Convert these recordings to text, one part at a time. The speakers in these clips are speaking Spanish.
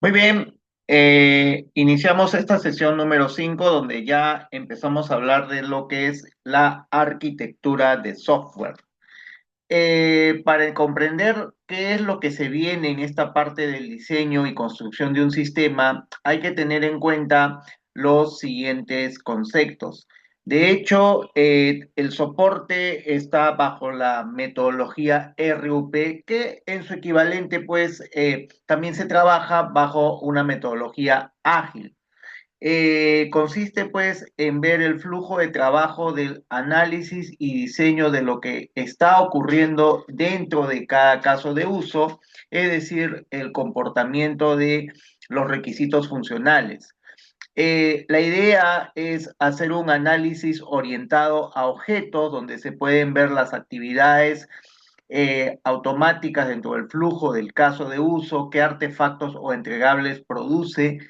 Muy bien, iniciamos esta sesión número 5 donde ya empezamos a hablar de lo que es la arquitectura de software. Para comprender qué es lo que se viene en esta parte del diseño y construcción de un sistema, hay que tener en cuenta los siguientes conceptos. De hecho, el soporte está bajo la metodología RUP, que en su equivalente, pues, también se trabaja bajo una metodología ágil. Consiste pues en ver el flujo de trabajo del análisis y diseño de lo que está ocurriendo dentro de cada caso de uso, es decir, el comportamiento de los requisitos funcionales. La idea es hacer un análisis orientado a objetos donde se pueden ver las actividades automáticas dentro del flujo del caso de uso, qué artefactos o entregables produce,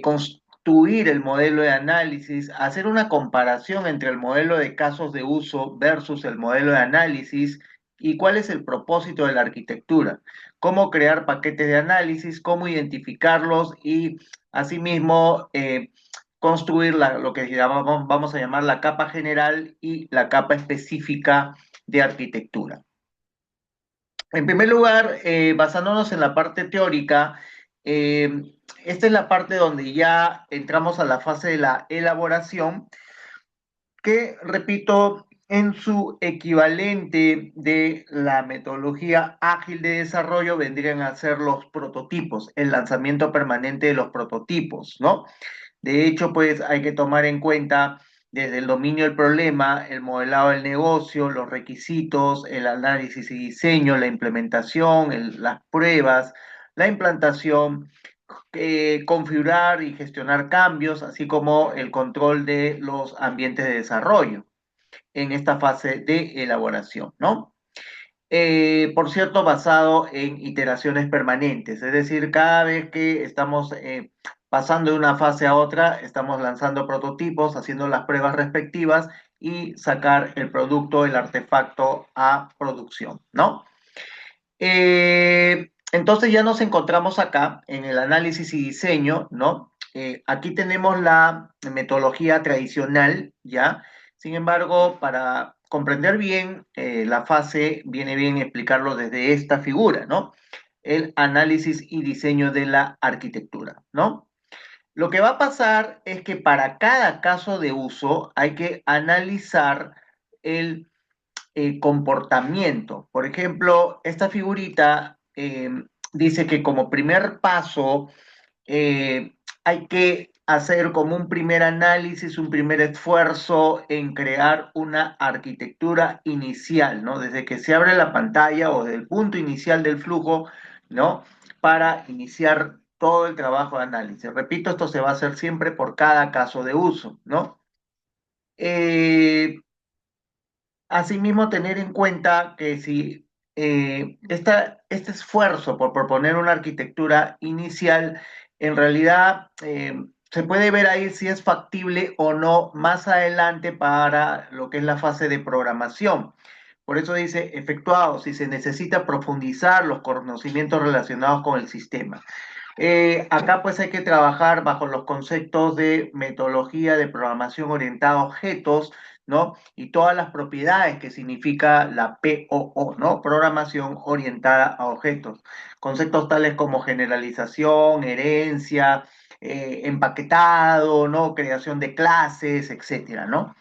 construir el modelo de análisis, hacer una comparación entre el modelo de casos de uso versus el modelo de análisis y cuál es el propósito de la arquitectura, cómo crear paquetes de análisis, cómo identificarlos y asimismo construir lo que llamamos, vamos a llamar la capa general y la capa específica de arquitectura. En primer lugar, basándonos en la parte teórica, eh, esta es la parte donde ya entramos a la fase de la elaboración, que, repito, en su equivalente de la metodología ágil de desarrollo vendrían a ser los prototipos, el lanzamiento permanente de los prototipos, ¿no? De hecho, pues hay que tomar en cuenta desde el dominio del problema, el modelado del negocio, los requisitos, el análisis y diseño, la implementación, las pruebas, la implantación, configurar y gestionar cambios, así como el control de los ambientes de desarrollo en esta fase de elaboración, ¿no? Por cierto, basado en iteraciones permanentes, es decir, cada vez que estamos pasando de una fase a otra, estamos lanzando prototipos, haciendo las pruebas respectivas y sacar el producto, el artefacto a producción, ¿no? Entonces ya nos encontramos acá en el análisis y diseño, ¿no? Aquí tenemos la metodología tradicional, ¿ya? Sin embargo, para comprender bien la fase, viene bien explicarlo desde esta figura, ¿no? El análisis y diseño de la arquitectura, ¿no? Lo que va a pasar es que para cada caso de uso hay que analizar el comportamiento. Por ejemplo, esta figurita dice que como primer paso hay que hacer como un primer análisis, un primer esfuerzo en crear una arquitectura inicial, ¿no? Desde que se abre la pantalla o del punto inicial del flujo, ¿no? Para iniciar todo el trabajo de análisis. Repito, esto se va a hacer siempre por cada caso de uso, ¿no? Eh, Asimismo, tener en cuenta que si este esfuerzo por proponer una arquitectura inicial, en realidad se puede ver ahí si es factible o no más adelante para lo que es la fase de programación. Por eso dice efectuado, si se necesita profundizar los conocimientos relacionados con el sistema. Acá pues hay que trabajar bajo los conceptos de metodología de programación orientada a objetos, ¿no? Y todas las propiedades que significa la POO, ¿no? Programación orientada a objetos. Conceptos tales como generalización, herencia, empaquetado, ¿no? Creación de clases, etcétera, ¿no?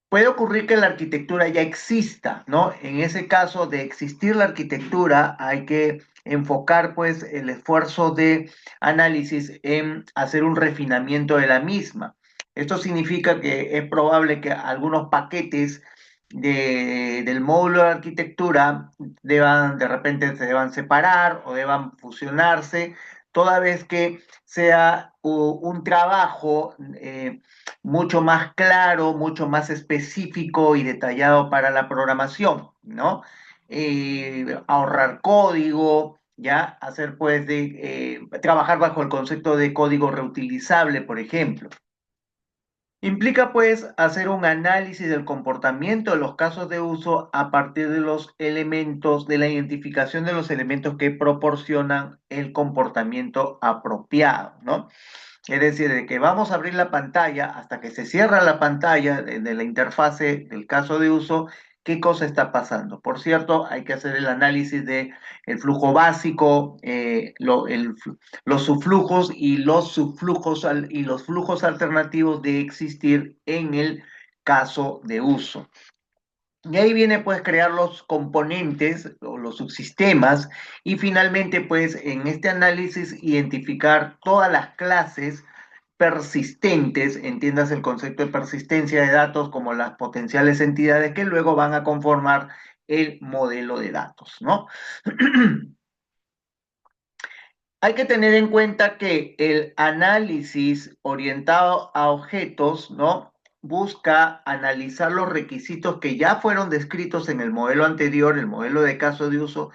Puede ocurrir que la arquitectura ya exista, ¿no? En ese caso de existir la arquitectura, hay que enfocar pues el esfuerzo de análisis en hacer un refinamiento de la misma. Esto significa que es probable que algunos paquetes del módulo de arquitectura deban, de repente se deban separar o deban fusionarse, toda vez que sea un trabajo mucho más claro, mucho más específico y detallado para la programación, ¿no? Ahorrar código, ya hacer pues trabajar bajo el concepto de código reutilizable, por ejemplo. Implica pues hacer un análisis del comportamiento de los casos de uso a partir de los elementos, de la identificación de los elementos que proporcionan el comportamiento apropiado, ¿no? Es decir, de que vamos a abrir la pantalla hasta que se cierra la pantalla de la interfase del caso de uso, qué cosa está pasando. Por cierto, hay que hacer el análisis de el flujo básico, los subflujos y los subflujos y los flujos alternativos de existir en el caso de uso. Y ahí viene pues crear los componentes o los subsistemas y finalmente pues en este análisis identificar todas las clases persistentes, entiendas el concepto de persistencia de datos como las potenciales entidades que luego van a conformar el modelo de datos, ¿no? Hay que tener en cuenta que el análisis orientado a objetos, ¿no? Busca analizar los requisitos que ya fueron descritos en el modelo anterior, el modelo de caso de uso,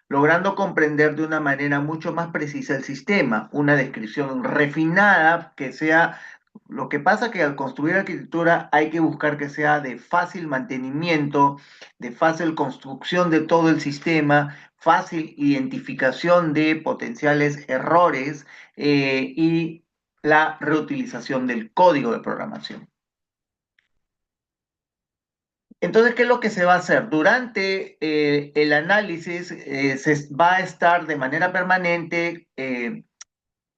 logrando comprender de una manera mucho más precisa el sistema, una descripción refinada que sea. Lo que pasa que al construir arquitectura hay que buscar que sea de fácil mantenimiento, de fácil construcción de todo el sistema, fácil identificación de potenciales errores y la reutilización del código de programación. Entonces, ¿qué es lo que se va a hacer? Durante el análisis se va a estar de manera permanente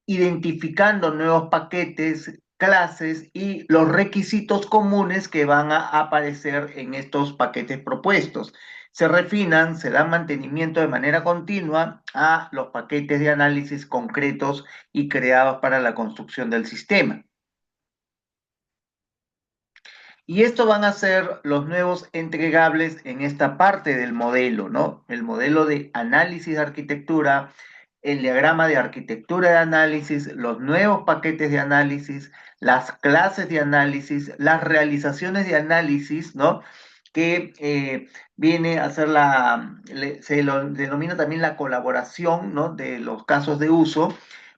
identificando nuevos paquetes, clases y los requisitos comunes que van a aparecer en estos paquetes propuestos. Se refinan, se da mantenimiento de manera continua a los paquetes de análisis concretos y creados para la construcción del sistema. Y esto van a ser los nuevos entregables en esta parte del modelo, ¿no? El modelo de análisis de arquitectura, el diagrama de arquitectura de análisis, los nuevos paquetes de análisis, las clases de análisis, las realizaciones de análisis, ¿no? Que viene a ser se lo denomina también la colaboración, ¿no? De los casos de uso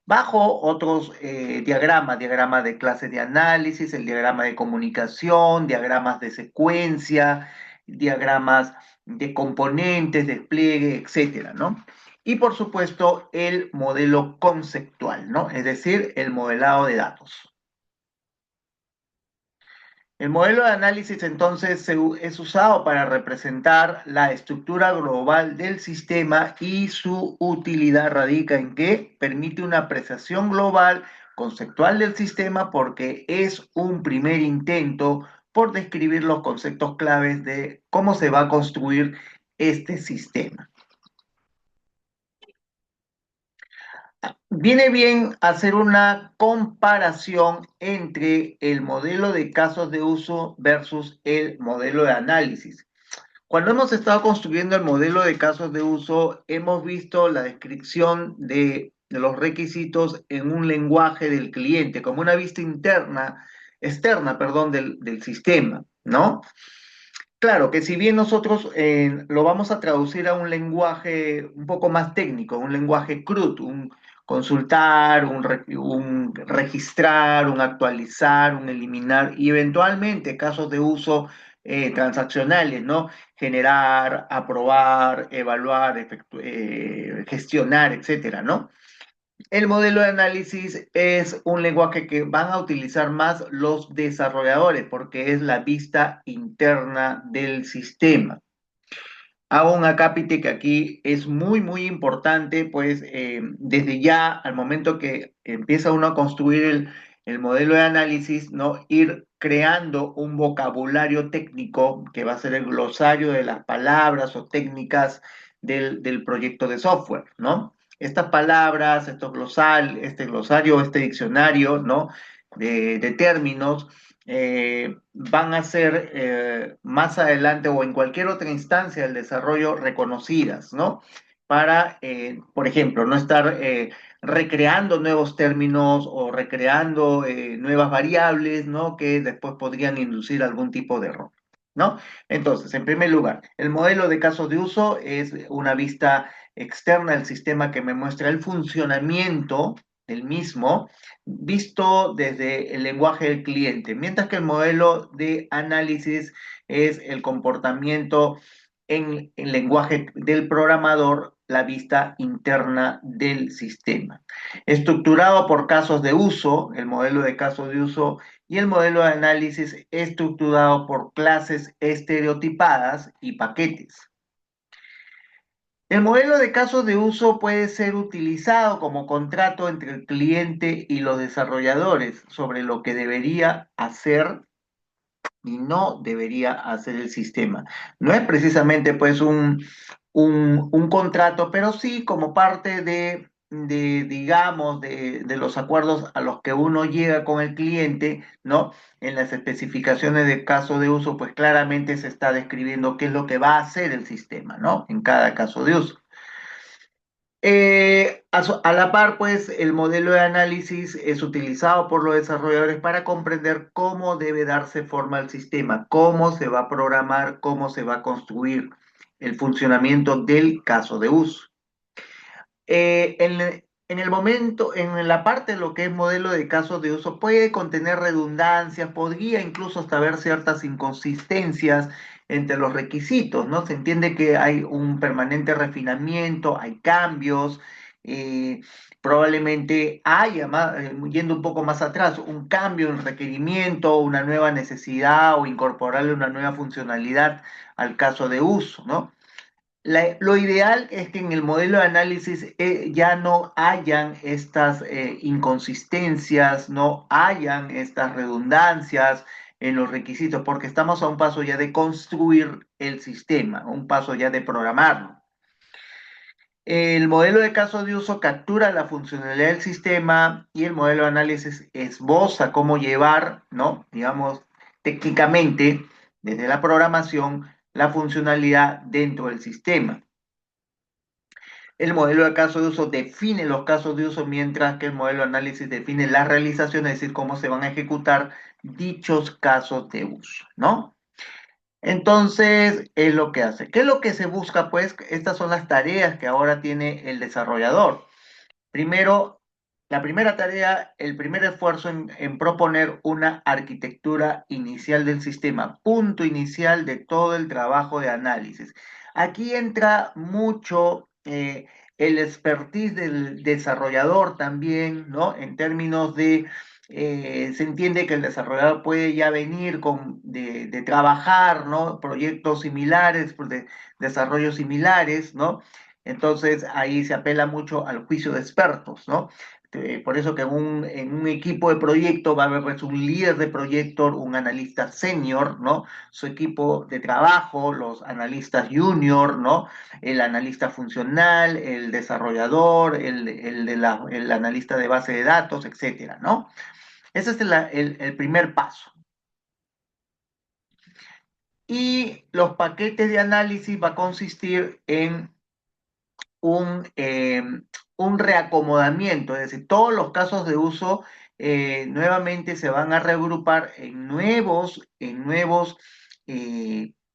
bajo otros diagrama de clases de análisis, el diagrama de comunicación, diagramas de secuencia, diagramas de componentes, despliegue, etcétera, ¿no? Y por supuesto, el modelo conceptual, ¿no? Es decir, el modelado de datos. El modelo de análisis entonces es usado para representar la estructura global del sistema y su utilidad radica en que permite una apreciación global conceptual del sistema porque es un primer intento por describir los conceptos claves de cómo se va a construir este sistema. Viene bien hacer una comparación entre el modelo de casos de uso versus el modelo de análisis. Cuando hemos estado construyendo el modelo de casos de uso, hemos visto la descripción de los requisitos en un lenguaje del cliente, como una vista externa, perdón, del sistema, ¿no? Claro que si bien nosotros lo vamos a traducir a un lenguaje un poco más técnico, un lenguaje CRUD, un consultar, un registrar, un actualizar, un eliminar y eventualmente casos de uso transaccionales, ¿no? Generar, aprobar, evaluar, gestionar, etcétera, ¿no? El modelo de análisis es un lenguaje que van a utilizar más los desarrolladores porque es la vista interna del sistema. Hago un acápite que aquí es muy, muy importante, pues desde ya al momento que empieza uno a construir el modelo de análisis, ¿no? Ir creando un vocabulario técnico que va a ser el glosario de las palabras o técnicas del proyecto de software, ¿no? Estas palabras, este glosario, este diccionario, ¿no? De términos van a ser más adelante o en cualquier otra instancia del desarrollo reconocidas, ¿no? Para, por ejemplo, no estar recreando nuevos términos o recreando nuevas variables, ¿no? Que después podrían inducir algún tipo de error, ¿no? Entonces, en primer lugar, el modelo de casos de uso es una vista externa del sistema que me muestra el funcionamiento del mismo visto desde el lenguaje del cliente, mientras que el modelo de análisis es el comportamiento en el lenguaje del programador, la vista interna del sistema. Estructurado por casos de uso, el modelo de casos de uso y el modelo de análisis estructurado por clases estereotipadas y paquetes. El modelo de casos de uso puede ser utilizado como contrato entre el cliente y los desarrolladores sobre lo que debería hacer y no debería hacer el sistema. No es precisamente pues un contrato, pero sí como parte digamos, de los acuerdos a los que uno llega con el cliente, ¿no? En las especificaciones de caso de uso, pues claramente se está describiendo qué es lo que va a hacer el sistema, ¿no? En cada caso de uso. A la par, pues, el modelo de análisis es utilizado por los desarrolladores para comprender cómo debe darse forma al sistema, cómo se va a programar, cómo se va a construir el funcionamiento del caso de uso. En el momento, en la parte de lo que es modelo de casos de uso, puede contener redundancias, podría incluso hasta haber ciertas inconsistencias entre los requisitos, ¿no? Se entiende que hay un permanente refinamiento, hay cambios, eh, probablemente haya, yendo un poco más atrás, un cambio en requerimiento, una nueva necesidad o incorporarle una nueva funcionalidad al caso de uso, ¿no? Lo ideal es que en el modelo de análisis ya no hayan estas inconsistencias, no hayan estas redundancias en los requisitos, porque estamos a un paso ya de construir el sistema, un paso ya de programarlo. El modelo de caso de uso captura la funcionalidad del sistema y el modelo de análisis esboza cómo llevar, ¿no? Digamos, técnicamente, desde la programación, la funcionalidad dentro del sistema. El modelo de caso de uso define los casos de uso, mientras que el modelo de análisis define las realizaciones, es decir, cómo se van a ejecutar dichos casos de uso, ¿no? Entonces, es lo que hace. ¿Qué es lo que se busca? Pues estas son las tareas que ahora tiene el desarrollador. Primero, la primera tarea, el primer esfuerzo en proponer una arquitectura inicial del sistema, punto inicial de todo el trabajo de análisis. Aquí entra mucho el expertise del desarrollador también, ¿no? En términos de, se entiende que el desarrollador puede ya venir de trabajar, ¿no? Proyectos similares, de desarrollos similares, ¿no? Entonces ahí se apela mucho al juicio de expertos, ¿no? Por eso que en un equipo de proyecto va a haber pues, un líder de proyecto, un analista senior, ¿no? Su equipo de trabajo, los analistas junior, ¿no? El analista funcional, el desarrollador, el analista de base de datos, etcétera, ¿no? Ese es el primer paso. Y los paquetes de análisis va a consistir en un, eh, un reacomodamiento, es decir, todos los casos de uso nuevamente se van a reagrupar en nuevos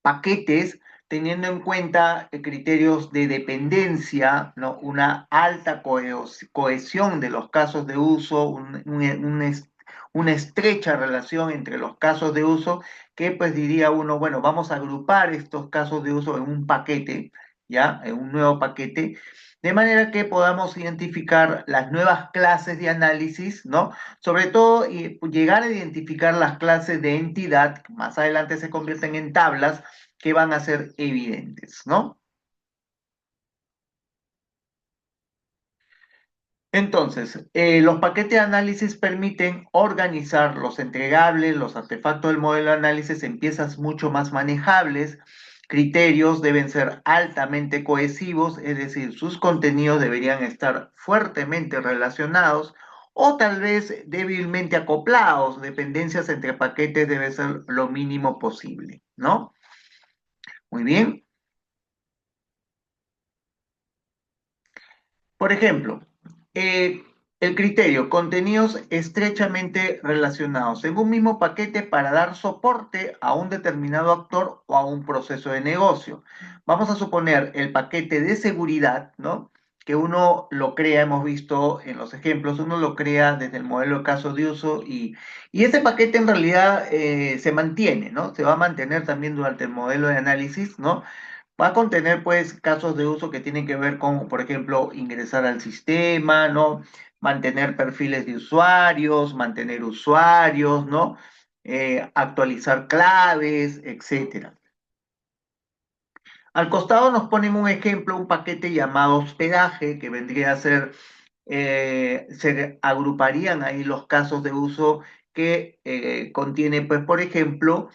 paquetes, teniendo en cuenta criterios de dependencia, ¿no? Una alta cohesión de los casos de uso, una estrecha relación entre los casos de uso, que pues diría uno, bueno, vamos a agrupar estos casos de uso en un paquete, ¿ya? En un nuevo paquete, de manera que podamos identificar las nuevas clases de análisis, ¿no? Sobre todo, y llegar a identificar las clases de entidad, que más adelante se convierten en tablas, que van a ser evidentes, ¿no? Entonces, los paquetes de análisis permiten organizar los entregables, los artefactos del modelo de análisis en piezas mucho más manejables. Criterios deben ser altamente cohesivos, es decir, sus contenidos deberían estar fuertemente relacionados o tal vez débilmente acoplados. Dependencias entre paquetes debe ser lo mínimo posible, ¿no? Muy bien. Por ejemplo, eh, el criterio, contenidos estrechamente relacionados en un mismo paquete para dar soporte a un determinado actor o a un proceso de negocio. Vamos a suponer el paquete de seguridad, ¿no? que uno lo crea, hemos visto en los ejemplos, uno lo crea desde el modelo de casos de uso y ese paquete en realidad se mantiene, ¿no? Se va a mantener también durante el modelo de análisis, ¿no? Va a contener, pues, casos de uso que tienen que ver con, por ejemplo, ingresar al sistema, ¿no? Mantener perfiles de usuarios, mantener usuarios, ¿no? Actualizar claves, etcétera. Al costado nos ponen un ejemplo, un paquete llamado hospedaje, que vendría a ser, se agruparían ahí los casos de uso que contiene, pues, por ejemplo,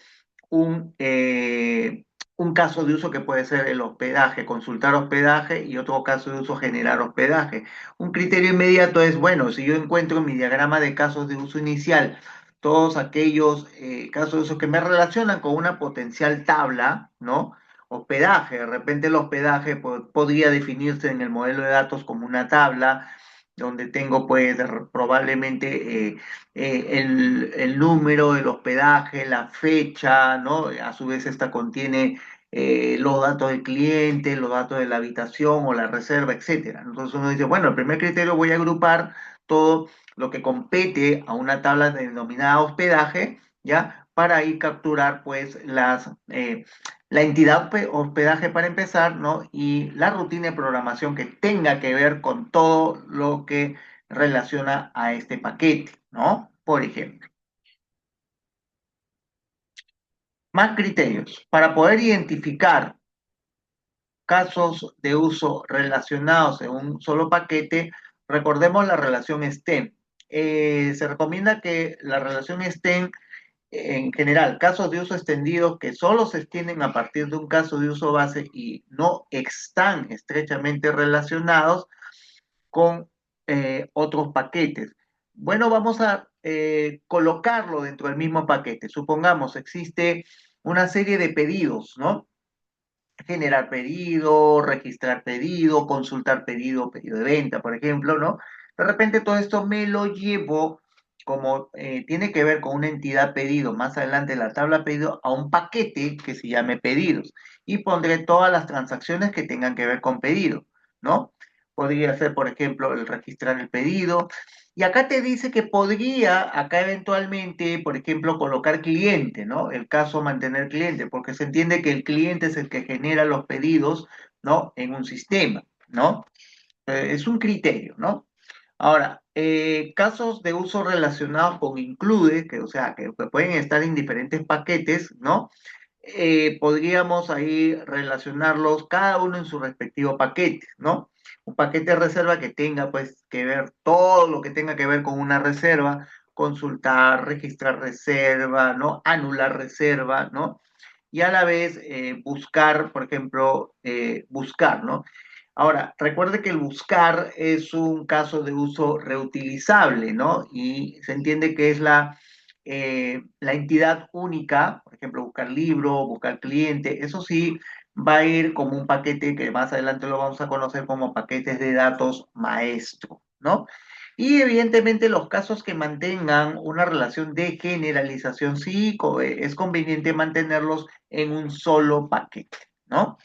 un, eh, un caso de uso que puede ser el hospedaje, consultar hospedaje y otro caso de uso generar hospedaje. Un criterio inmediato es, bueno, si yo encuentro en mi diagrama de casos de uso inicial todos aquellos casos de uso que me relacionan con una potencial tabla, ¿no? Hospedaje, de repente el hospedaje podría definirse en el modelo de datos como una tabla donde tengo pues probablemente el número del hospedaje, la fecha, ¿no? A su vez esta contiene los datos del cliente, los datos de la habitación o la reserva, etcétera. Entonces uno dice, bueno, el primer criterio voy a agrupar todo lo que compete a una tabla denominada hospedaje, ¿ya? Para ahí capturar pues la entidad hospedaje para empezar, ¿no? Y la rutina de programación que tenga que ver con todo lo que relaciona a este paquete, ¿no? Por ejemplo, más criterios. Para poder identificar casos de uso relacionados en un solo paquete, recordemos la relación STEM. Se recomienda que la relación STEM, en general, casos de uso extendidos que solo se extienden a partir de un caso de uso base y no están estrechamente relacionados con otros paquetes. Bueno, vamos a colocarlo dentro del mismo paquete. Supongamos, existe una serie de pedidos, ¿no? Generar pedido, registrar pedido, consultar pedido, pedido de venta, por ejemplo, ¿no? De repente todo esto me lo llevo, como tiene que ver con una entidad pedido, más adelante en la tabla pedido, a un paquete que se llame pedidos y pondré todas las transacciones que tengan que ver con pedido, ¿no? Podría ser, por ejemplo, el registrar el pedido. Y acá te dice que podría, acá eventualmente, por ejemplo, colocar cliente, ¿no? El caso mantener cliente, porque se entiende que el cliente es el que genera los pedidos, ¿no? En un sistema, ¿no? Es un criterio, ¿no? Ahora, casos de uso relacionados con include, que o sea, que pueden estar en diferentes paquetes, ¿no? Podríamos ahí relacionarlos cada uno en su respectivo paquete, ¿no? Un paquete de reserva que tenga pues que ver todo lo que tenga que ver con una reserva, consultar, registrar reserva, ¿no? Anular reserva, ¿no? Y a la vez buscar, por ejemplo, buscar, ¿no? Ahora, recuerde que el buscar es un caso de uso reutilizable, ¿no? Y se entiende que es la entidad única, por ejemplo, buscar libro, buscar cliente, eso sí va a ir como un paquete que más adelante lo vamos a conocer como paquetes de datos maestro, ¿no? Y evidentemente los casos que mantengan una relación de generalización, sí, es conveniente mantenerlos en un solo paquete, ¿no?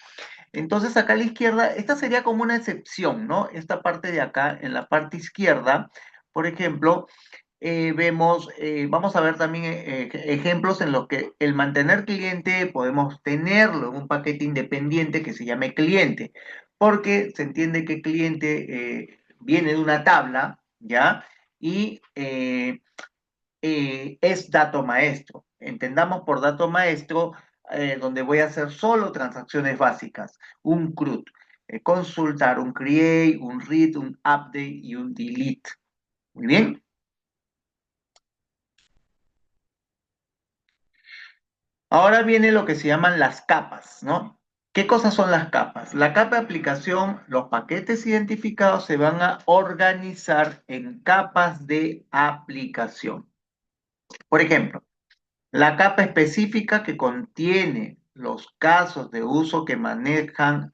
Entonces acá a la izquierda, esta sería como una excepción, ¿no? Esta parte de acá, en la parte izquierda, por ejemplo, vamos a ver también ejemplos en los que el mantener cliente podemos tenerlo en un paquete independiente que se llame cliente, porque se entiende que cliente viene de una tabla, ¿ya? Y es dato maestro. Entendamos por dato maestro donde voy a hacer solo transacciones básicas, un CRUD, consultar, un create, un read, un update y un delete. Muy bien. Ahora viene lo que se llaman las capas, ¿no? ¿Qué cosas son las capas? La capa de aplicación, los paquetes identificados se van a organizar en capas de aplicación. Por ejemplo, la capa específica que contiene los casos de uso que manejan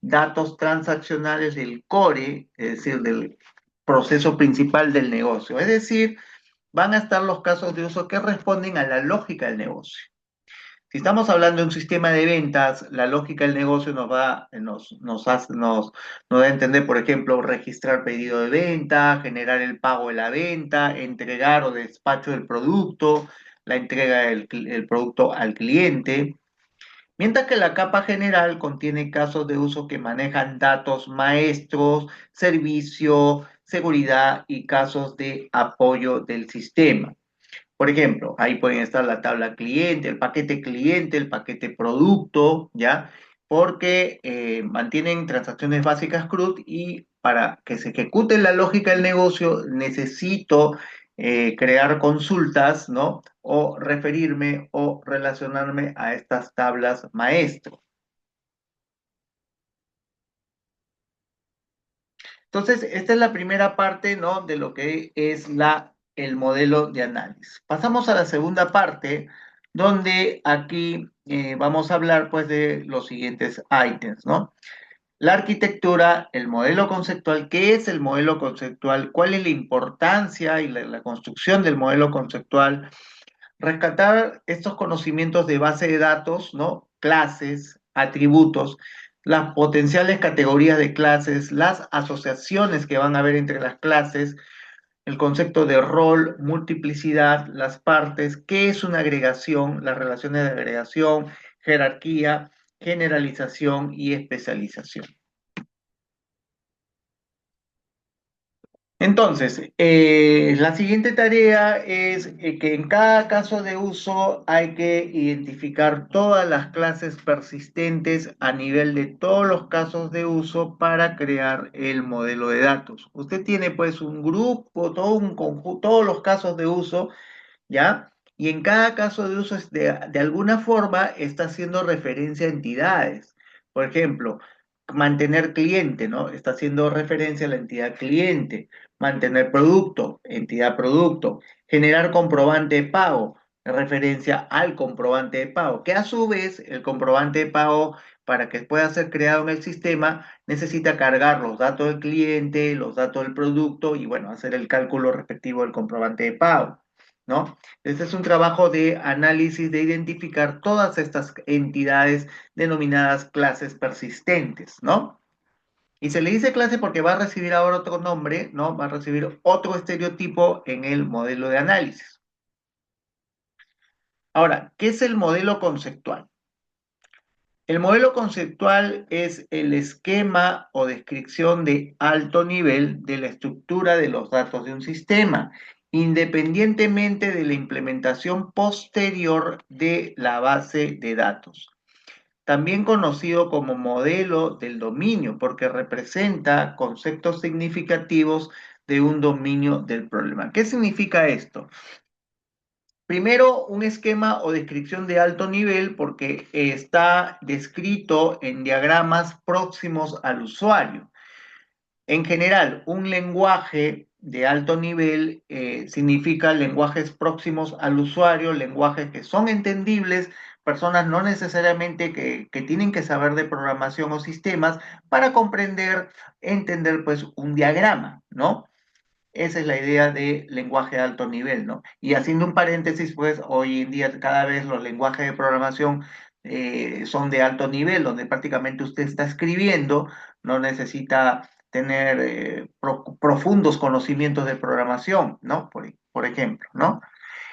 datos transaccionales del core, es decir, del proceso principal del negocio. Es decir, van a estar los casos de uso que responden a la lógica del negocio. Si estamos hablando de un sistema de ventas, la lógica del negocio nos da a entender, por ejemplo, registrar pedido de venta, generar el pago de la venta, entregar o despacho del producto, la entrega del producto al cliente. Mientras que la capa general contiene casos de uso que manejan datos maestros, servicio, seguridad y casos de apoyo del sistema. Por ejemplo, ahí pueden estar la tabla cliente, el paquete producto, ¿ya? Porque mantienen transacciones básicas CRUD y para que se ejecute la lógica del negocio necesito crear consultas, ¿no? O referirme o relacionarme a estas tablas maestro. Entonces, esta es la primera parte, ¿no? De lo que es el modelo de análisis. Pasamos a la segunda parte, donde aquí vamos a hablar, pues, de los siguientes ítems, ¿no? La arquitectura, el modelo conceptual, ¿qué es el modelo conceptual? ¿Cuál es la importancia y la construcción del modelo conceptual? Rescatar estos conocimientos de base de datos, ¿no? Clases, atributos, las potenciales categorías de clases, las asociaciones que van a haber entre las clases, el concepto de rol, multiplicidad, las partes, qué es una agregación, las relaciones de agregación, jerarquía, generalización y especialización. Entonces, la siguiente tarea es que en cada caso de uso hay que identificar todas las clases persistentes a nivel de todos los casos de uso para crear el modelo de datos. Usted tiene pues un grupo, todo un conjunto, todos los casos de uso, ¿ya? Y en cada caso de uso, de alguna forma, está haciendo referencia a entidades. Por ejemplo, mantener cliente, ¿no? Está haciendo referencia a la entidad cliente. Mantener producto, entidad producto. Generar comprobante de pago, referencia al comprobante de pago, que a su vez el comprobante de pago, para que pueda ser creado en el sistema, necesita cargar los datos del cliente, los datos del producto y, bueno, hacer el cálculo respectivo del comprobante de pago, ¿no? Este es un trabajo de análisis de identificar todas estas entidades denominadas clases persistentes, ¿no? Y se le dice clase porque va a recibir ahora otro nombre, ¿no? Va a recibir otro estereotipo en el modelo de análisis. Ahora, ¿qué es el modelo conceptual? El modelo conceptual es el esquema o descripción de alto nivel de la estructura de los datos de un sistema, independientemente de la implementación posterior de la base de datos. También conocido como modelo del dominio, porque representa conceptos significativos de un dominio del problema. ¿Qué significa esto? Primero, un esquema o descripción de alto nivel porque está descrito en diagramas próximos al usuario. En general, un lenguaje de alto nivel significa lenguajes próximos al usuario, lenguajes que son entendibles, personas no necesariamente que tienen que saber de programación o sistemas para comprender, entender pues un diagrama, ¿no? Esa es la idea de lenguaje de alto nivel, ¿no? Y haciendo un paréntesis, pues hoy en día cada vez los lenguajes de programación son de alto nivel, donde prácticamente usted está escribiendo, no necesita tener profundos conocimientos de programación, ¿no? Por ejemplo, ¿no?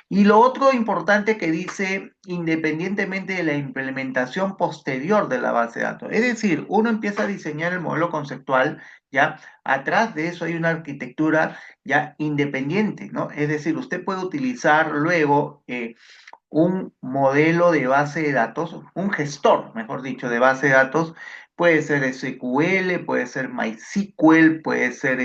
Y lo otro importante que dice, independientemente de la implementación posterior de la base de datos. Es decir, uno empieza a diseñar el modelo conceptual, ¿ya? Atrás de eso hay una arquitectura ya independiente, ¿no? Es decir, usted puede utilizar luego un modelo de base de datos, un gestor, mejor dicho, de base de datos. Puede ser SQL, puede ser MySQL, puede ser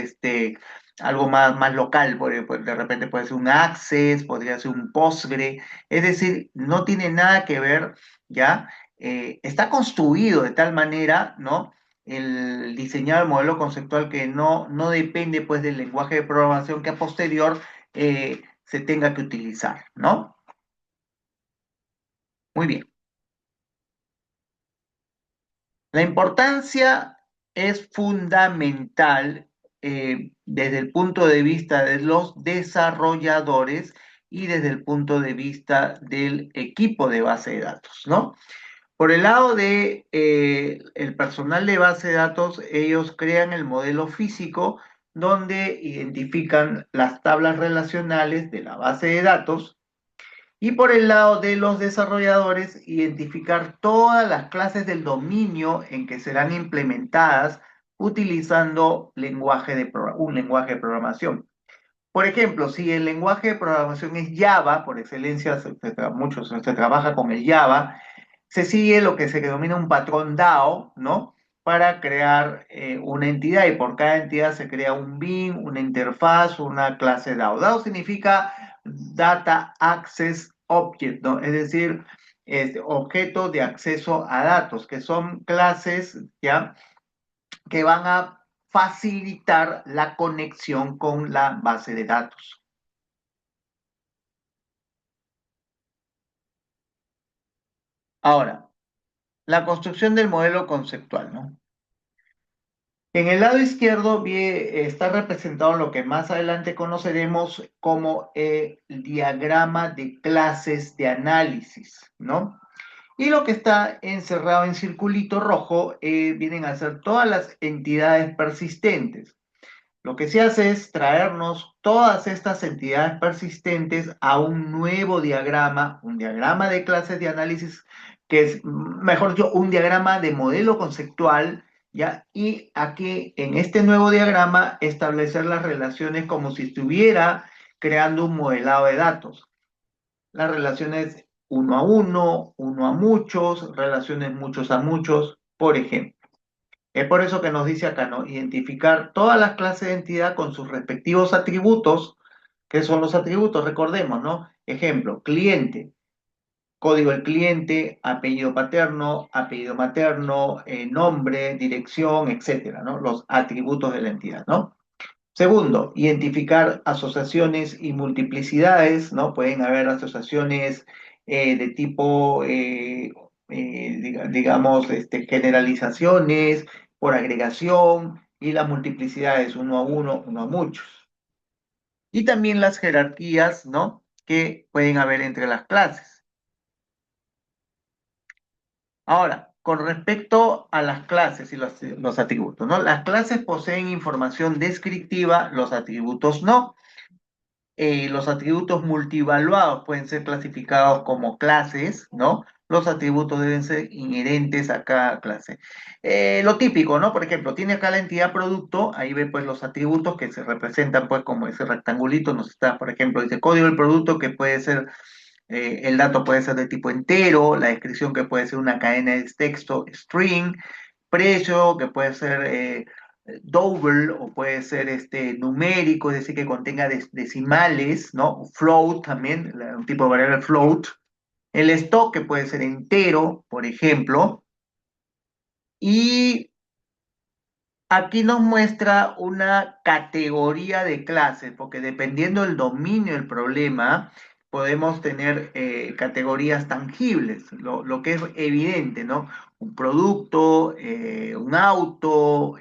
algo más local, de repente puede ser un Access, podría ser un Postgre, es decir, no tiene nada que ver, ¿ya? Está construido de tal manera, ¿no? El diseñar el modelo conceptual que no depende pues del lenguaje de programación que a posterior se tenga que utilizar, ¿no? Muy bien. La importancia es fundamental desde el punto de vista de los desarrolladores y desde el punto de vista del equipo de base de datos, ¿no? Por el lado de el personal de base de datos, ellos crean el modelo físico donde identifican las tablas relacionales de la base de datos y por el lado de los desarrolladores, identificar todas las clases del dominio en que serán implementadas utilizando un lenguaje de programación. Por ejemplo, si el lenguaje de programación es Java, por excelencia, muchos se trabaja con el Java, se sigue lo que se denomina un patrón DAO, ¿no? Para crear una entidad y por cada entidad se crea un BIM, una interfaz, una clase DAO. DAO significa Data Access Object, ¿no? Es decir, objeto de acceso a datos, que son clases, ¿ya? Que van a facilitar la conexión con la base de datos. Ahora, la construcción del modelo conceptual, ¿no? En el lado izquierdo está representado lo que más adelante conoceremos como el diagrama de clases de análisis, ¿no? Y lo que está encerrado en circulito rojo vienen a ser todas las entidades persistentes. Lo que se hace es traernos todas estas entidades persistentes a un nuevo diagrama, un diagrama de clases de análisis, que es, mejor dicho, un diagrama de modelo conceptual, ¿ya? Y aquí, en este nuevo diagrama, establecer las relaciones como si estuviera creando un modelado de datos. Las relaciones uno a muchos, relaciones muchos a muchos, por ejemplo. Es por eso que nos dice acá, ¿no? Identificar todas las clases de entidad con sus respectivos atributos. ¿Qué son los atributos? Recordemos, ¿no? Ejemplo, cliente, código del cliente, apellido paterno, apellido materno, nombre, dirección, etcétera, ¿no? Los atributos de la entidad, ¿no? Segundo, identificar asociaciones y multiplicidades, ¿no? Pueden haber asociaciones de tipo, digamos, generalizaciones por agregación y las multiplicidades uno a muchos. Y también las jerarquías, ¿no? Que pueden haber entre las clases. Ahora, con respecto a las clases y los atributos, ¿no? Las clases poseen información descriptiva, los atributos no. Los atributos multivaluados pueden ser clasificados como clases, ¿no? Los atributos deben ser inherentes a cada clase. Lo típico, ¿no? Por ejemplo, tiene acá la entidad producto, ahí ve pues los atributos que se representan pues como ese rectangulito, nos está, por ejemplo, dice código del producto que puede ser, el dato puede ser de tipo entero, la descripción que puede ser una cadena de texto, string, precio, que puede ser double o puede ser numérico, es decir, que contenga decimales, ¿no? Float también, un tipo de variable float. El stock, que puede ser entero, por ejemplo. Y aquí nos muestra una categoría de clases, porque dependiendo del dominio del problema, podemos tener categorías tangibles, lo que es evidente, ¿no? Un producto, un auto,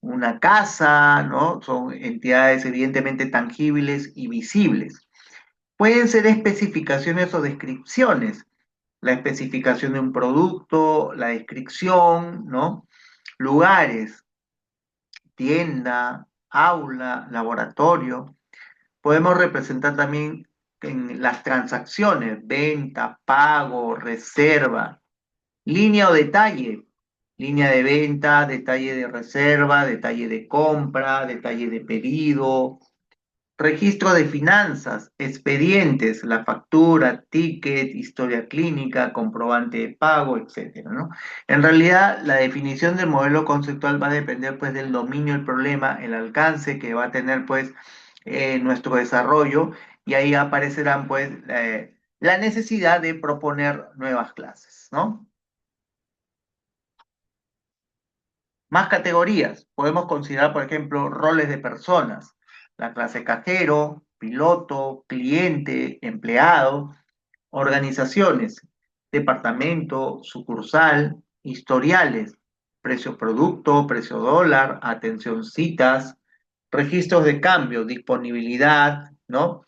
una casa, ¿no? Son entidades evidentemente tangibles y visibles. Pueden ser especificaciones o descripciones, la especificación de un producto, la descripción, ¿no? Lugares, tienda, aula, laboratorio. Podemos representar también en las transacciones, venta, pago, reserva, línea o detalle, línea de venta, detalle de reserva, detalle de compra, detalle de pedido, registro de finanzas, expedientes, la factura, ticket, historia clínica, comprobante de pago, etcétera, ¿no? En realidad, la definición del modelo conceptual va a depender, pues, del dominio del problema, el alcance que va a tener, pues, nuestro desarrollo, y ahí aparecerán, pues, la necesidad de proponer nuevas clases, ¿no? Más categorías. Podemos considerar, por ejemplo, roles de personas. La clase cajero, piloto, cliente, empleado, organizaciones, departamento, sucursal, historiales, precio producto, precio dólar, atención citas, registros de cambio, disponibilidad, ¿no?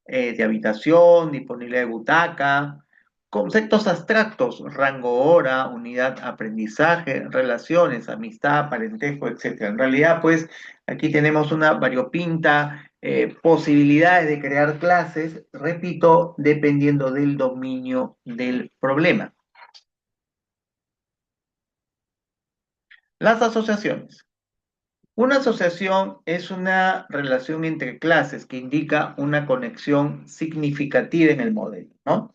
de habitación, disponibilidad de butaca, conceptos abstractos, rango hora, unidad aprendizaje, relaciones, amistad, parentesco, etcétera. En realidad, pues, aquí tenemos una variopinta posibilidades de crear clases, repito, dependiendo del dominio del problema. Las asociaciones. Una asociación es una relación entre clases que indica una conexión significativa en el modelo, ¿no?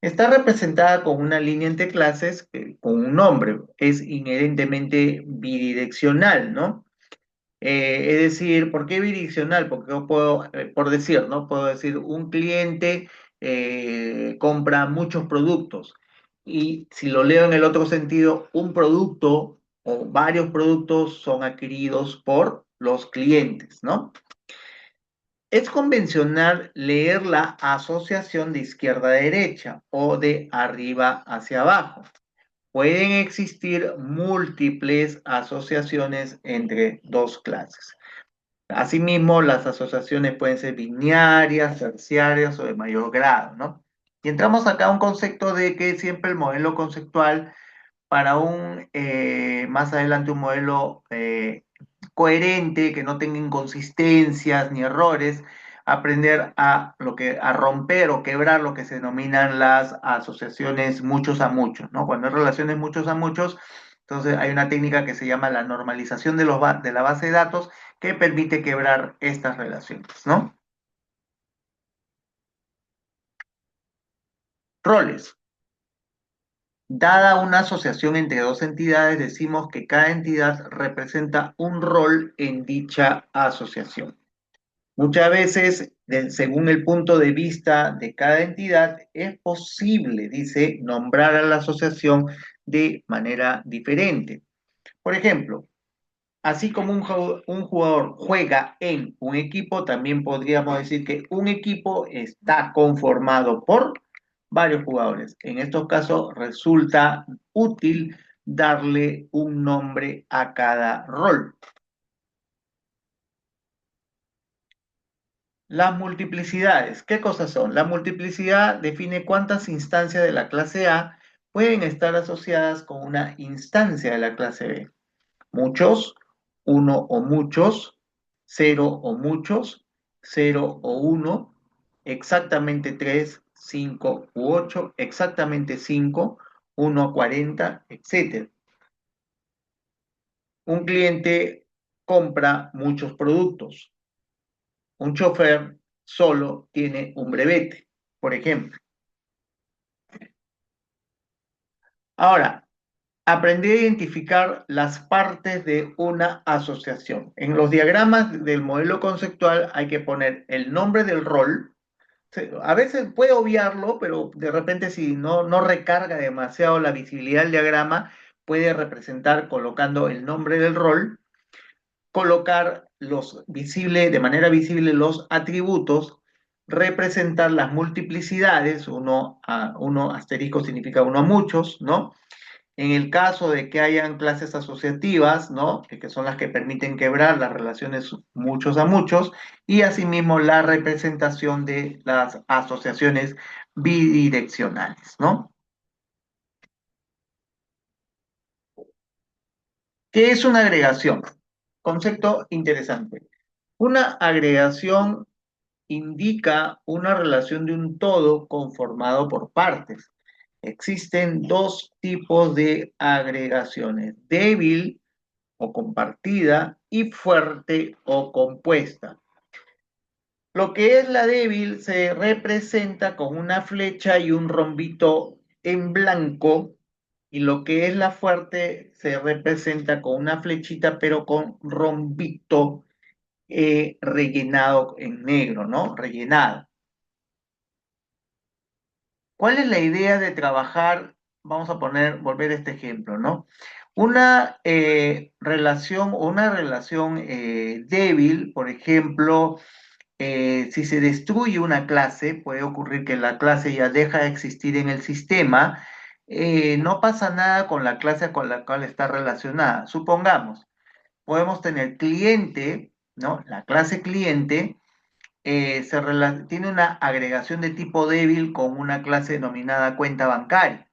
Está representada con una línea entre clases, con un nombre, es inherentemente bidireccional, ¿no? Es decir, ¿por qué bidireccional? Porque yo puedo, por decir, ¿no? Puedo decir, un cliente compra muchos productos y si lo leo en el otro sentido, un producto o varios productos son adquiridos por los clientes, ¿no? Es convencional leer la asociación de izquierda a derecha o de arriba hacia abajo. Pueden existir múltiples asociaciones entre dos clases. Asimismo, las asociaciones pueden ser binarias, terciarias o de mayor grado, ¿no? Y entramos acá a un concepto de que siempre el modelo conceptual para más adelante un modelo coherente, que no tenga inconsistencias ni errores, aprender a romper o quebrar lo que se denominan las asociaciones muchos a muchos, ¿no? Cuando hay relaciones muchos a muchos, entonces hay una técnica que se llama la normalización de la base de datos que permite quebrar estas relaciones, ¿no? Roles. Dada una asociación entre dos entidades, decimos que cada entidad representa un rol en dicha asociación. Muchas veces, según el punto de vista de cada entidad, es posible, dice, nombrar a la asociación de manera diferente. Por ejemplo, así como un jugador juega en un equipo, también podríamos decir que un equipo está conformado por varios jugadores. En estos casos resulta útil darle un nombre a cada rol. Las multiplicidades, ¿qué cosas son? La multiplicidad define cuántas instancias de la clase A pueden estar asociadas con una instancia de la clase B. Muchos, uno o muchos, cero o muchos, cero o uno, exactamente tres, cinco u ocho, exactamente cinco, uno a 40, etc. Un cliente compra muchos productos. Un chofer solo tiene un brevete, por ejemplo. Ahora, aprender a identificar las partes de una asociación. En los diagramas del modelo conceptual hay que poner el nombre del rol. A veces puede obviarlo, pero de repente si no recarga demasiado la visibilidad del diagrama, puede representar colocando el nombre del rol, colocar de manera visible los atributos, representar las multiplicidades, uno asterisco significa uno a muchos, ¿no? En el caso de que hayan clases asociativas, ¿no? Que son las que permiten quebrar las relaciones muchos a muchos, y asimismo la representación de las asociaciones bidireccionales, ¿no? ¿Qué es una agregación? Concepto interesante. Una agregación indica una relación de un todo conformado por partes. Existen dos tipos de agregaciones, débil o compartida y fuerte o compuesta. Lo que es la débil se representa con una flecha y un rombito en blanco y lo que es la fuerte se representa con una flechita pero con rombito rellenado en negro, ¿no? Rellenado. ¿Cuál es la idea de trabajar? Vamos a volver a este ejemplo, ¿no? Una relación débil, por ejemplo, si se destruye una clase, puede ocurrir que la clase ya deja de existir en el sistema, no pasa nada con la clase con la cual está relacionada. Supongamos, podemos tener cliente, ¿no? La clase cliente tiene una agregación de tipo débil con una clase denominada cuenta bancaria.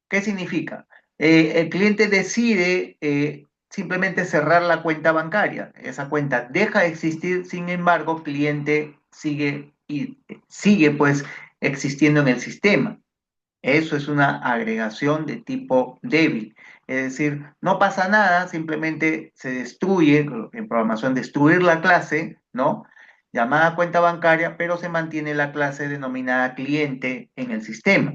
¿Qué significa? El cliente decide simplemente cerrar la cuenta bancaria. Esa cuenta deja de existir, sin embargo, cliente sigue pues existiendo en el sistema. Eso es una agregación de tipo débil. Es decir, no pasa nada, simplemente se destruye, en programación, destruir la clase, ¿no? Llamada cuenta bancaria, pero se mantiene la clase denominada cliente en el sistema.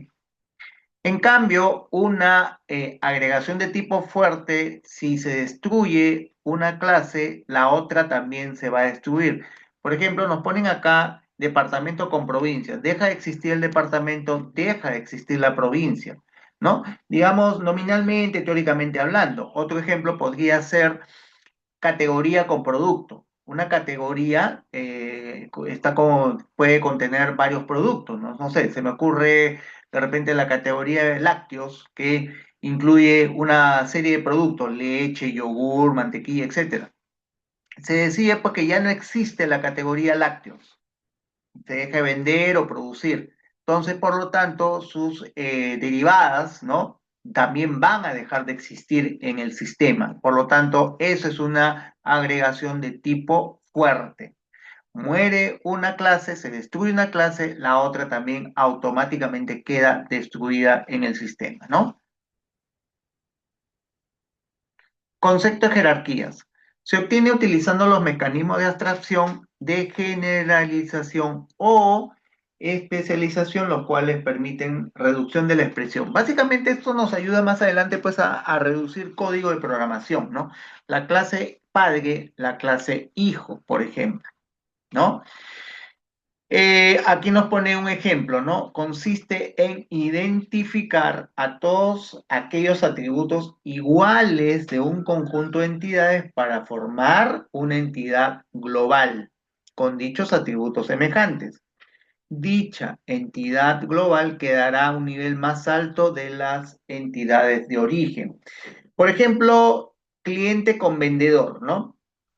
En cambio, una agregación de tipo fuerte, si se destruye una clase, la otra también se va a destruir. Por ejemplo, nos ponen acá departamento con provincia. Deja de existir el departamento, deja de existir la provincia, ¿no? Digamos, nominalmente, teóricamente hablando. Otro ejemplo podría ser categoría con producto. Una categoría puede contener varios productos, ¿no? No sé, se me ocurre de repente la categoría de lácteos que incluye una serie de productos, leche, yogur, mantequilla, etcétera. Se decide porque ya no existe la categoría lácteos, se deja de vender o producir. Entonces, por lo tanto, sus derivadas, ¿no? También van a dejar de existir en el sistema. Por lo tanto, eso es una agregación de tipo fuerte. Muere una clase, se destruye una clase, la otra también automáticamente queda destruida en el sistema, ¿no? Concepto de jerarquías. Se obtiene utilizando los mecanismos de abstracción, de generalización o especialización, los cuales permiten reducción de la expresión. Básicamente esto nos ayuda más adelante pues a reducir código de programación, ¿no? La clase padre, la clase hijo, por ejemplo, ¿no? Aquí nos pone un ejemplo, ¿no? Consiste en identificar a todos aquellos atributos iguales de un conjunto de entidades para formar una entidad global con dichos atributos semejantes. Dicha entidad global quedará a un nivel más alto de las entidades de origen. Por ejemplo, cliente con vendedor, ¿no?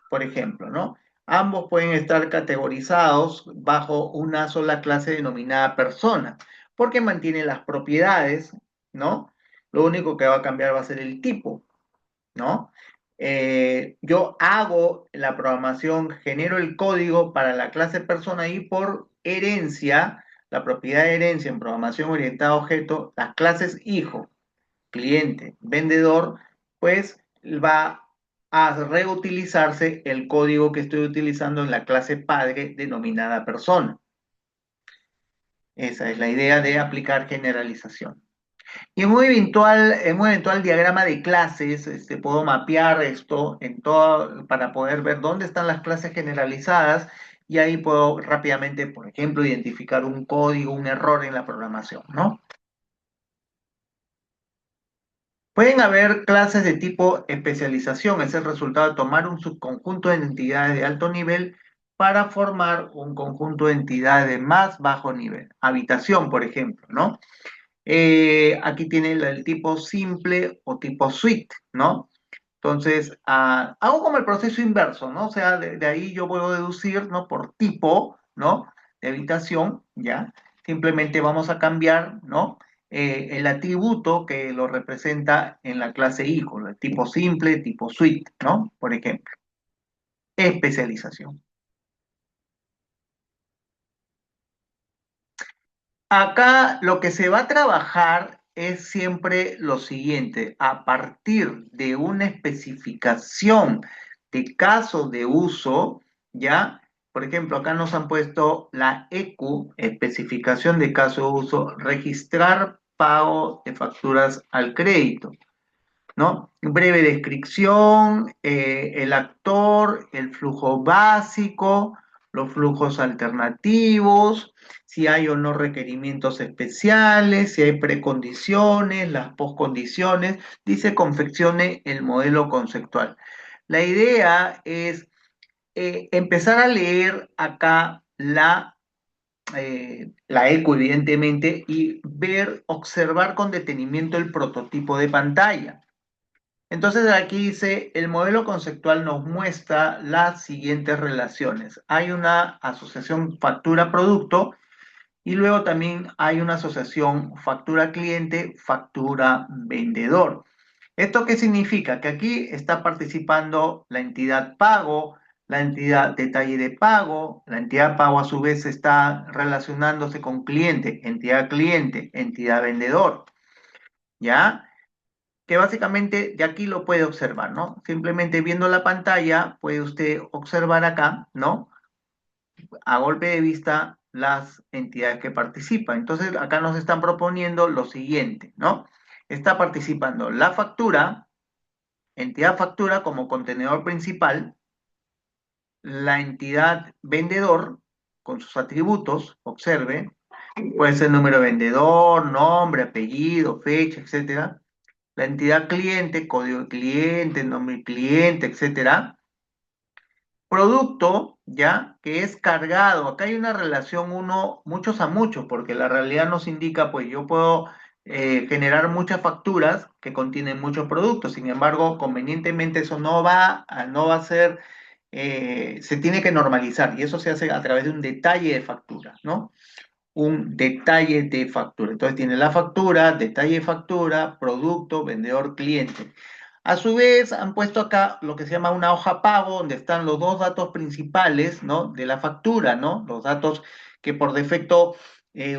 Por ejemplo, ¿no? Ambos pueden estar categorizados bajo una sola clase denominada persona, porque mantienen las propiedades, ¿no? Lo único que va a cambiar va a ser el tipo, ¿no? Yo hago la programación, genero el código para la clase persona y por herencia, la propiedad de herencia en programación orientada a objeto, las clases hijo, cliente, vendedor, pues va a reutilizarse el código que estoy utilizando en la clase padre denominada persona. Esa es la idea de aplicar generalización. Y en un eventual diagrama de clases, puedo mapear esto en todo, para poder ver dónde están las clases generalizadas y ahí puedo rápidamente, por ejemplo, identificar un código, un error en la programación, ¿no? Pueden haber clases de tipo especialización, es el resultado de tomar un subconjunto de entidades de alto nivel para formar un conjunto de entidades de más bajo nivel. Habitación, por ejemplo, ¿no? Aquí tiene el tipo simple o tipo suite, ¿no? Entonces, hago como el proceso inverso, ¿no? O sea, de ahí yo puedo deducir, ¿no? Por tipo, ¿no? De habitación, ¿ya? Simplemente vamos a cambiar, ¿no? El atributo que lo representa en la clase hijo, el tipo simple, tipo suite, ¿no? Por ejemplo, especialización. Acá lo que se va a trabajar es siempre lo siguiente, a partir de una especificación de casos de uso, ¿ya? Por ejemplo, acá nos han puesto la EQ, especificación de caso de uso, registrar pago de facturas al crédito, ¿no? Breve descripción, el actor, el flujo básico, los flujos alternativos, si hay o no requerimientos especiales, si hay precondiciones, las postcondiciones, dice confeccione el modelo conceptual. La idea es empezar a leer acá la ECO, evidentemente, y ver, observar con detenimiento el prototipo de pantalla. Entonces aquí dice, el modelo conceptual nos muestra las siguientes relaciones. Hay una asociación factura-producto y luego también hay una asociación factura-cliente, factura-vendedor. ¿Esto qué significa? Que aquí está participando la entidad pago, la entidad detalle de pago, la entidad pago a su vez está relacionándose con cliente, entidad vendedor, ¿ya? Que básicamente de aquí lo puede observar, ¿no? Simplemente viendo la pantalla puede usted observar acá, ¿no? A golpe de vista las entidades que participan. Entonces acá nos están proponiendo lo siguiente, ¿no? Está participando la factura, entidad factura como contenedor principal, la entidad vendedor con sus atributos, observe, puede ser número de vendedor, nombre, apellido, fecha, etcétera. La entidad cliente, código de cliente, nombre de cliente, etcétera. Producto, ¿ya? Que es cargado. Acá hay una relación uno, muchos a muchos, porque la realidad nos indica, pues yo puedo generar muchas facturas que contienen muchos productos. Sin embargo, convenientemente eso no va a ser, se tiene que normalizar y eso se hace a través de un detalle de factura, ¿no? Un detalle de factura. Entonces tiene la factura, detalle de factura, producto, vendedor, cliente. A su vez, han puesto acá lo que se llama una hoja pago, donde están los dos datos principales, ¿no? De la factura, ¿no? Los datos que por defecto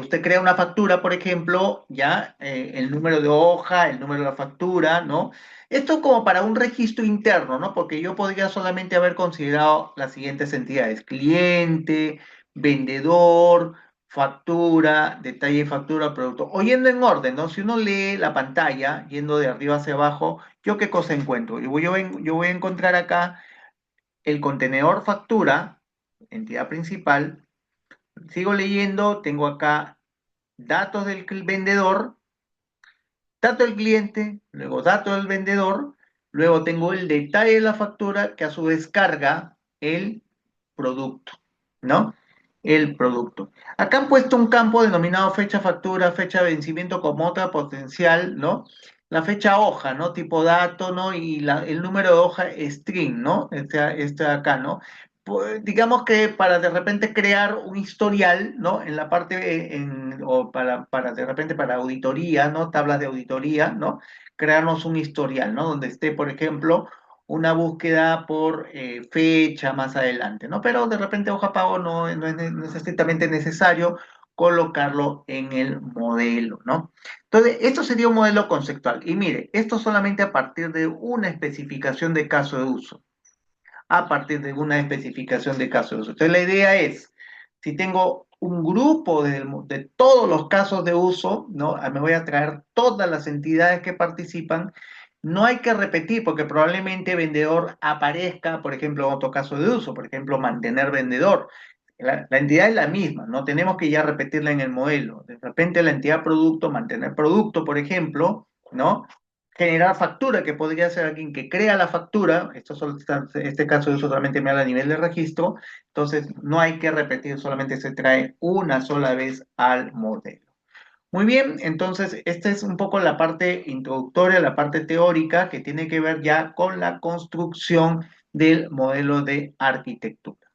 usted crea una factura, por ejemplo, ya el número de hoja, el número de la factura, ¿no? Esto como para un registro interno, ¿no? Porque yo podría solamente haber considerado las siguientes entidades: cliente, vendedor, factura, detalle de factura, producto. O yendo en orden, ¿no? Si uno lee la pantalla, yendo de arriba hacia abajo, ¿yo qué cosa encuentro? Yo voy a encontrar acá el contenedor factura, entidad principal. Sigo leyendo, tengo acá datos del vendedor, dato del cliente, luego dato del vendedor, luego tengo el detalle de la factura que a su vez carga el producto, ¿no? El producto. Acá han puesto un campo denominado fecha factura, fecha de vencimiento como otra potencial, ¿no? La fecha hoja, ¿no? Tipo dato, ¿no? Y el número de hoja string, ¿no? Este de acá, ¿no? Pues, digamos que para de repente crear un historial, ¿no? En la parte, o para de repente para auditoría, ¿no? Tablas de auditoría, ¿no? Crearnos un historial, ¿no? Donde esté, por ejemplo, una búsqueda por fecha más adelante, ¿no? Pero de repente hoja pago no es estrictamente necesario colocarlo en el modelo, ¿no? Entonces, esto sería un modelo conceptual. Y mire, esto solamente a partir de una especificación de caso de uso, a partir de una especificación de caso de uso. Entonces, la idea es, si tengo un grupo de todos los casos de uso, ¿no? Me voy a traer todas las entidades que participan. No hay que repetir porque probablemente vendedor aparezca, por ejemplo, en otro caso de uso, por ejemplo, mantener vendedor. La entidad es la misma, no tenemos que ya repetirla en el modelo. De repente la entidad producto, mantener producto, por ejemplo, ¿no? Generar factura, que podría ser alguien que crea la factura, este caso de uso solamente me habla a nivel de registro, entonces no hay que repetir, solamente se trae una sola vez al modelo. Muy bien, entonces esta es un poco la parte introductoria, la parte teórica que tiene que ver ya con la construcción del modelo de arquitectura.